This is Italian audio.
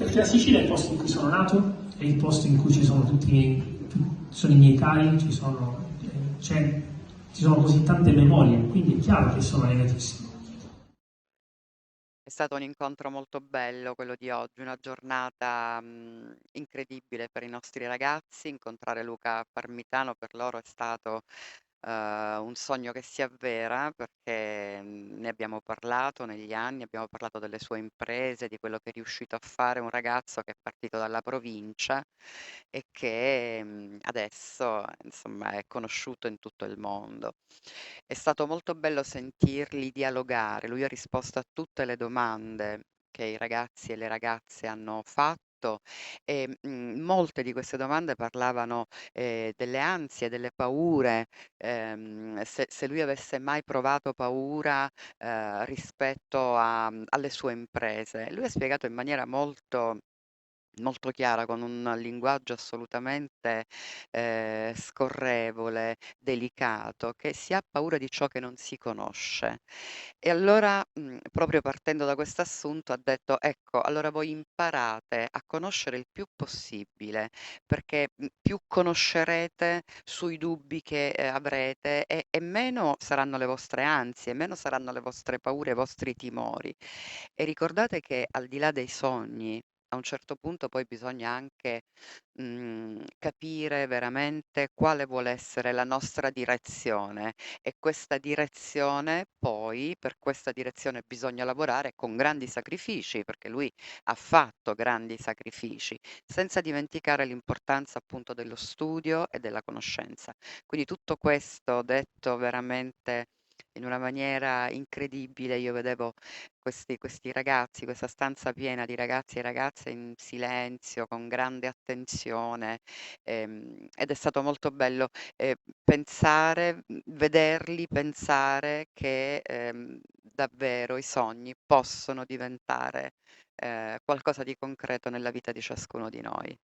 Perché la Sicilia è il posto in cui sono nato, è il posto in cui ci sono sono i miei cari, ci sono così tante memorie, quindi è chiaro che sono legatissimo. È stato un incontro molto bello quello di oggi, una giornata incredibile per i nostri ragazzi. Incontrare Luca Parmitano per loro è stato un sogno che si avvera perché ne abbiamo parlato negli anni, abbiamo parlato delle sue imprese, di quello che è riuscito a fare un ragazzo che è partito dalla provincia e che adesso insomma è conosciuto in tutto il mondo. È stato molto bello sentirli dialogare. Lui ha risposto a tutte le domande che i ragazzi e le ragazze hanno fatto e molte di queste domande parlavano delle ansie, delle paure, se lui avesse mai provato paura rispetto alle sue imprese. Lui ha spiegato in maniera molto chiara, con un linguaggio assolutamente, scorrevole, delicato, che si ha paura di ciò che non si conosce. E allora, proprio partendo da quest'assunto ha detto: "Ecco, allora voi imparate a conoscere il più possibile, perché, più conoscerete sui dubbi che, avrete e meno saranno le vostre ansie, meno saranno le vostre paure, i vostri timori. E ricordate che al di là dei sogni, a un certo punto poi bisogna anche, capire veramente quale vuole essere la nostra direzione e questa direzione poi per questa direzione bisogna lavorare con grandi sacrifici, perché lui ha fatto grandi sacrifici, senza dimenticare l'importanza appunto dello studio e della conoscenza. Quindi tutto questo detto veramente in una maniera incredibile, io vedevo questi ragazzi, questa stanza piena di ragazzi e ragazze in silenzio, con grande attenzione, ed è stato molto bello, pensare, vederli pensare che, davvero i sogni possono diventare, qualcosa di concreto nella vita di ciascuno di noi.